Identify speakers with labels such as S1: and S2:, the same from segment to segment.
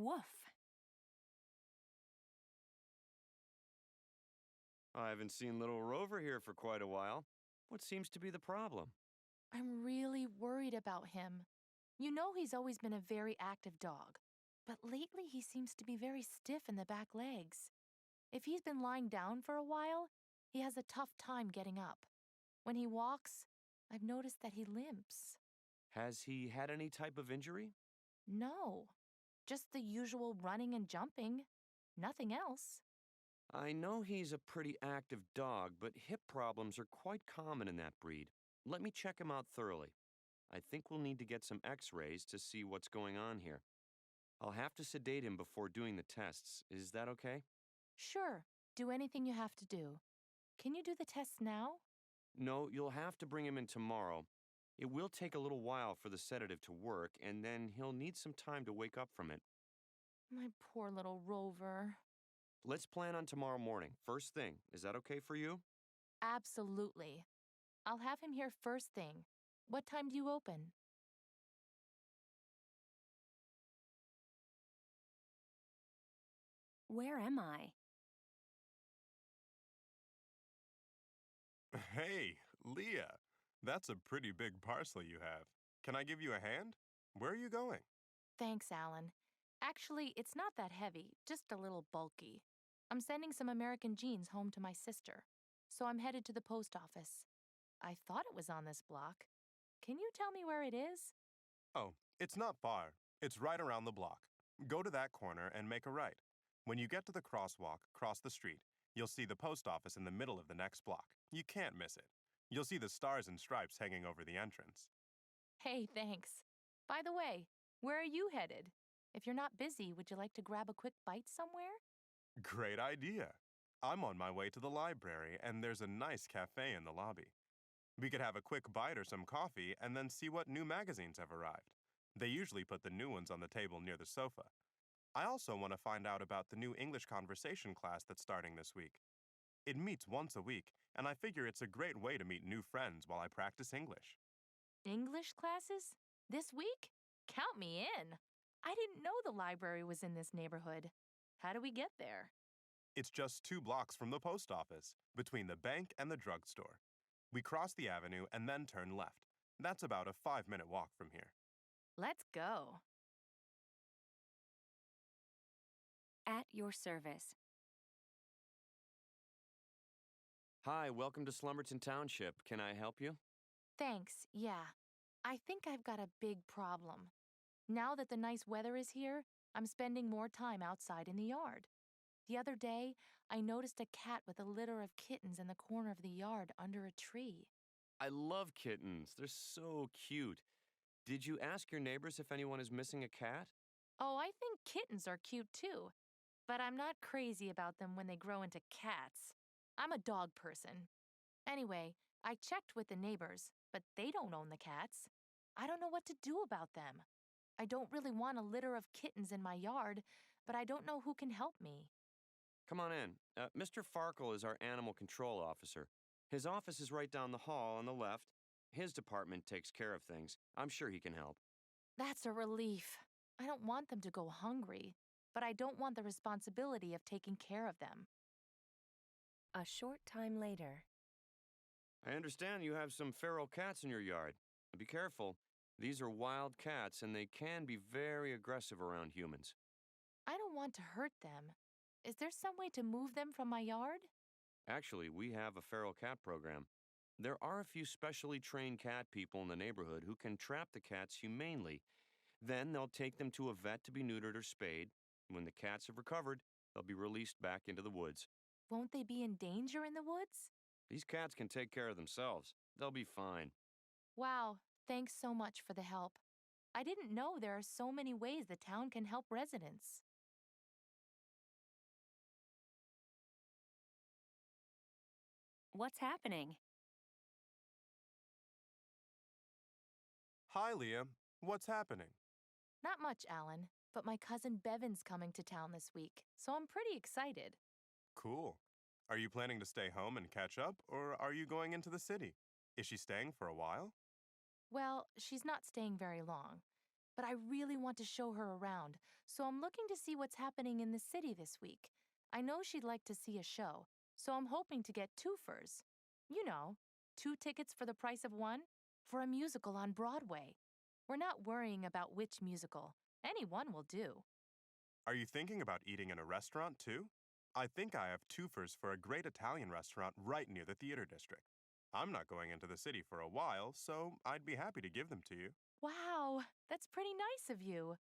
S1: Woof.
S2: I haven't seen little Rover here for quite a while. What seems to be the problem?
S1: I'm really worried about him. You know he's always been a very active dog, but lately he seems to be very stiff in the back legs. If he's been lying down for a while, he has a tough time getting up. When he walks, I've noticed that he limps.
S2: Has he had any type of injury?
S1: No, just the usual running and jumping. Nothing else.
S2: I know he's a pretty active dog, but hip problems are quite common in that breed. Let me check him out thoroughly. I think we'll need to get some x-rays to see what's going on here. I'll have to sedate him before doing the tests. Is that okay?
S1: Sure, do anything you have to do. Can you do the tests now?
S2: No, you'll have to bring him in tomorrow. It will take a little while for the sedative to work, and then he'll need some time to wake up from it.
S1: My poor little Rover.
S2: Let's plan on tomorrow morning, first thing. Is that okay for you?
S1: Absolutely. I'll have him here first thing. What time do you open?
S3: Where am I?
S4: Hey, Leah, that's a pretty big parcel you have. Can I give you a hand? Where are you going?
S1: Thanks, Alan. Actually, it's not that heavy, just a little bulky. I'm sending some American jeans home to my sister, so I'm headed to the post office. I thought it was on this block. Can you tell me where it is?
S4: Oh, it's not far. It's right around the block. Go to that corner and make a right. When you get to the crosswalk, cross the street. You'll see the post office in the middle of the next block. You can't miss it. You'll see the stars and stripes hanging over the entrance.
S1: Hey, thanks. By the way, where are you headed? If you're not busy, would you like to grab a quick bite somewhere?
S4: Great idea. I'm on my way to the library, and there's a nice cafe in the lobby. We could have a quick bite or some coffee and then see what new magazines have arrived. They usually put the new ones on the table near the sofa. I also want to find out about the new English conversation class that's starting this week. It meets once a week, and I figure it's a great way to meet new friends while I practice English.
S1: English classes? This week? Count me in. I didn't know the library was in this neighborhood. How do we get there?
S4: It's just 2 blocks from the post office, between the bank and the drugstore. We cross the avenue and then turn left. That's about a 5-minute walk from here.
S1: Let's go.
S3: At your service.
S2: Hi, welcome to Slumberton Township. Can I help you?
S1: Thanks, yeah. I think I've got a big problem. Now that the nice weather is here, I'm spending more time outside in the yard. The other day, I noticed a cat with a litter of kittens in the corner of the yard under a tree.
S2: I love kittens. They're so cute. Did you ask your neighbors if anyone is missing a cat?
S1: Oh, I think kittens are cute too, but I'm not crazy about them when they grow into cats. I'm a dog person. Anyway, I checked with the neighbors, but they don't own the cats. I don't know what to do about them. I don't really want a litter of kittens in my yard, but I don't know who can help me.
S2: Come on in. Mr. Farkle is our animal control officer. His office is right down the hall on the left. His department takes care of things. I'm sure he can help.
S1: That's a relief. I don't want them to go hungry, but I don't want the responsibility of taking care of them.
S3: A short time later.
S2: I understand you have some feral cats in your yard. Be careful. These are wild cats, and they can be very aggressive around humans.
S1: I don't want to hurt them. Is there some way to move them from my yard?
S2: Actually, we have a feral cat program. There are a few specially trained cat people in the neighborhood who can trap the cats humanely. Then they'll take them to a vet to be neutered or spayed. When the cats have recovered, they'll be released back into the woods.
S1: Won't they be in danger in the woods?
S2: These cats can take care of themselves. They'll be fine.
S1: Wow, thanks so much for the help. I didn't know there are so many ways the town can help residents.
S3: What's happening?
S4: Hi, Leah. What's happening?
S1: Not much, Alan, but my cousin Bevan's coming to town this week, so I'm pretty excited.
S4: Cool. Are you planning to stay home and catch up, or are you going into the city? Is she staying for a while?
S1: Well, she's not staying very long. but I really want to show her around, so I'm looking to see what's happening in the city this week. I know she'd like to see a show, so I'm hoping to get twofers. You know, 2 tickets for the price of one for a musical on Broadway. We're not worrying about which musical. Any one will do.
S4: Are you thinking about eating in a restaurant too? I think I have twofers for a great Italian restaurant right near the theater district. I'm not going into the city for a while, so I'd be happy to give them to you.
S1: Wow, that's pretty nice of you.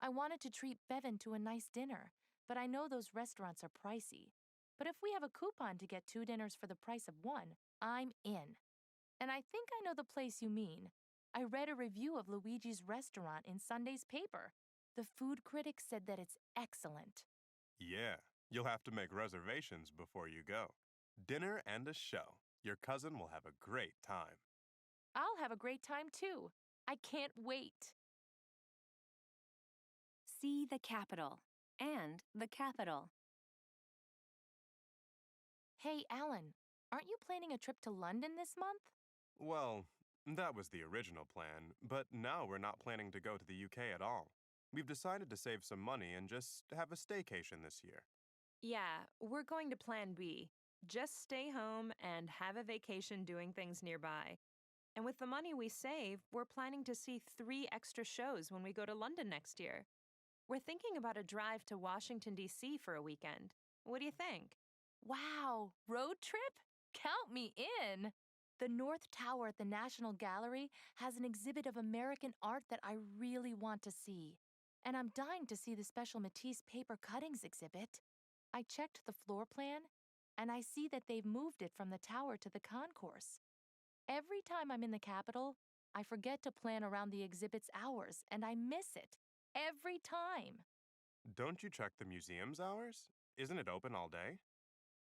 S1: I wanted to treat Bevan to a nice dinner, but I know those restaurants are pricey. But if we have a coupon to get 2 dinners for the price of one, I'm in. And I think I know the place you mean. I read a review of Luigi's restaurant in Sunday's paper. The food critic said that it's excellent.
S4: Yeah, you'll have to make reservations before you go. Dinner and a show. Your cousin will have a great time.
S1: I'll have a great time too. I can't wait.
S3: See the capital and the capital.
S1: Hey, Alan, aren't you planning a trip to London this month?
S4: Well, that was the original plan, but now we're not planning to go to the UK at all. We've decided to save some money and just have a staycation this year.
S5: Yeah, we're going to Plan B. Just stay home and have a vacation doing things nearby. And with the money we save, we're planning to see 3 extra shows when we go to London next year. We're thinking about a drive to Washington, D.C. for a weekend. What do you think?
S1: Wow, road trip? Count me in! The North Tower at the National Gallery has an exhibit of American art that I really want to see. And I'm dying to see the special Matisse paper cuttings exhibit. I checked the floor plan, and I see that they've moved it from the tower to the concourse. Every time I'm in the Capitol, I forget to plan around the exhibit's hours, and I miss it. Every time.
S4: Don't you check the museum's hours? Isn't it open all day?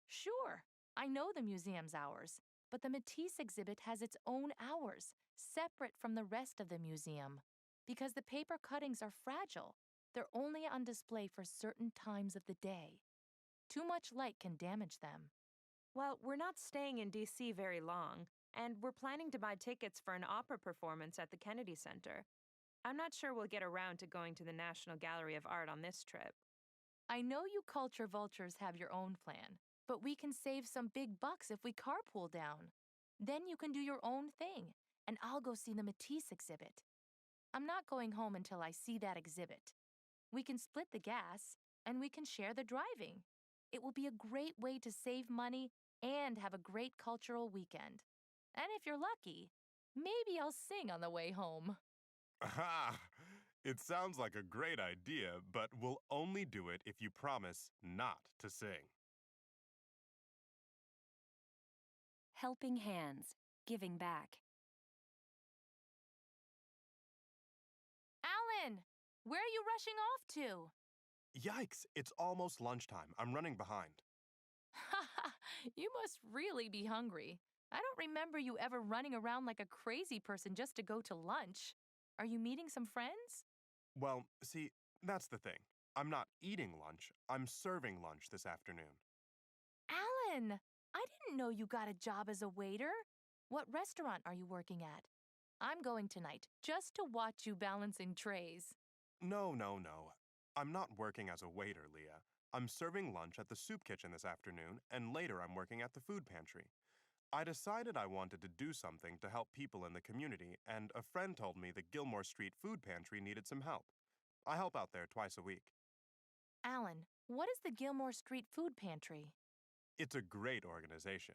S1: Sure, I know the museum's hours, but the Matisse exhibit has its own hours, separate from the rest of the museum. Because the paper cuttings are fragile, they're only on display for certain times of the day. Too much light can damage them.
S5: Well, we're not staying in D.C. very long, and we're planning to buy tickets for an opera performance at the Kennedy Center. I'm not sure we'll get around to going to the National Gallery of Art on this trip.
S1: I know you culture vultures have your own plan, but we can save some big bucks if we carpool down. Then you can do your own thing, and I'll go see the Matisse exhibit. I'm not going home until I see that exhibit. We can split the gas, and we can share the driving. It will be a great way to save money and have a great cultural weekend. And if you're lucky, maybe I'll sing on the way home.
S4: Aha! It sounds like a great idea, but we'll only do it if you promise not to sing.
S3: Helping hands, giving back.
S1: Alan, where are you rushing off to?
S4: Yikes, it's almost lunchtime. I'm running behind.
S1: Haha, you must really be hungry. I don't remember you ever running around like a crazy person just to go to lunch. Are you meeting some friends?
S4: Well, see, that's the thing. I'm not eating lunch, I'm serving lunch this afternoon.
S1: Alan, I didn't know you got a job as a waiter. What restaurant are you working at? I'm going tonight just to watch you balancing trays.
S4: No, no, no. I'm not working as a waiter, Leah. I'm serving lunch at the soup kitchen this afternoon, and later I'm working at the food pantry. I decided I wanted to do something to help people in the community, and a friend told me the Gilmore Street Food Pantry needed some help. I help out there twice a week.
S1: Alan, what is the Gilmore Street Food Pantry?
S4: It's a great organization.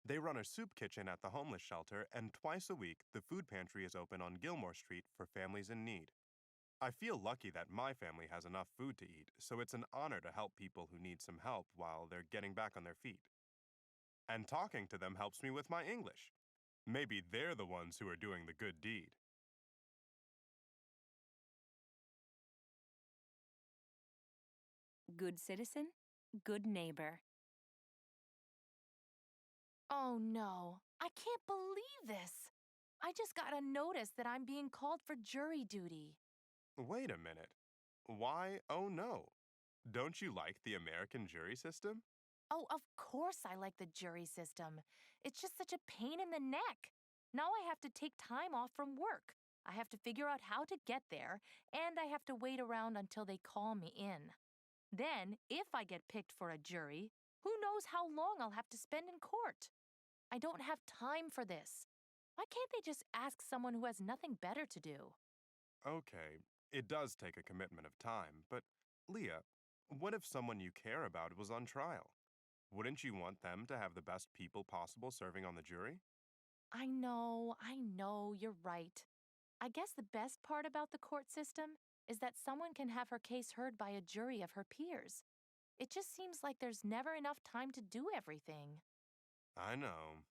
S4: They run a soup kitchen at the homeless shelter, and twice a week, the food pantry is open on Gilmore Street for families in need. I feel lucky that my family has enough food to eat, so it's an honor to help people who need some help while they're getting back on their feet. And talking to them helps me with my English. Maybe they're the ones who are doing the good deed.
S3: Good citizen, good neighbor.
S1: Oh no, I can't believe this. I just got a notice that I'm being called for jury duty.
S4: Wait a minute. Why, oh no? Don't you like the American jury system?
S1: Oh, of course I like the jury system. It's just such a pain in the neck. Now I have to take time off from work. I have to figure out how to get there, and I have to wait around until they call me in. Then, if I get picked for a jury, who knows how long I'll have to spend in court? I don't have time for this. Why can't they just ask someone who has nothing better to do?
S4: Okay, it does take a commitment of time, but Leah, what if someone you care about was on trial? Wouldn't you want them to have the best people possible serving on the jury?
S1: I know, you're right. I guess the best part about the court system is that someone can have her case heard by a jury of her peers. It just seems like there's never enough time to do everything.
S4: I know.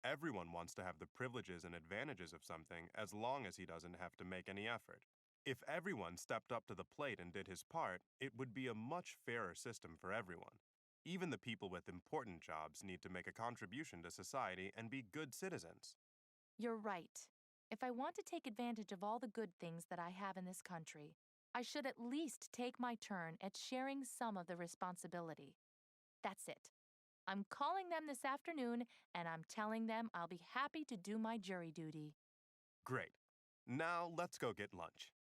S4: Everyone wants to have the privileges and advantages of something as long as he doesn't have to make any effort. If everyone stepped up to the plate and did his part, it would be a much fairer system for everyone. Even the people with important jobs need to make a contribution to society and be good citizens.
S1: You're right. If I want to take advantage of all the good things that I have in this country, I should at least take my turn at sharing some of the responsibility. That's it. I'm calling them this afternoon, and I'm telling them I'll be happy to do my jury duty.
S4: Great. Now let's go get lunch.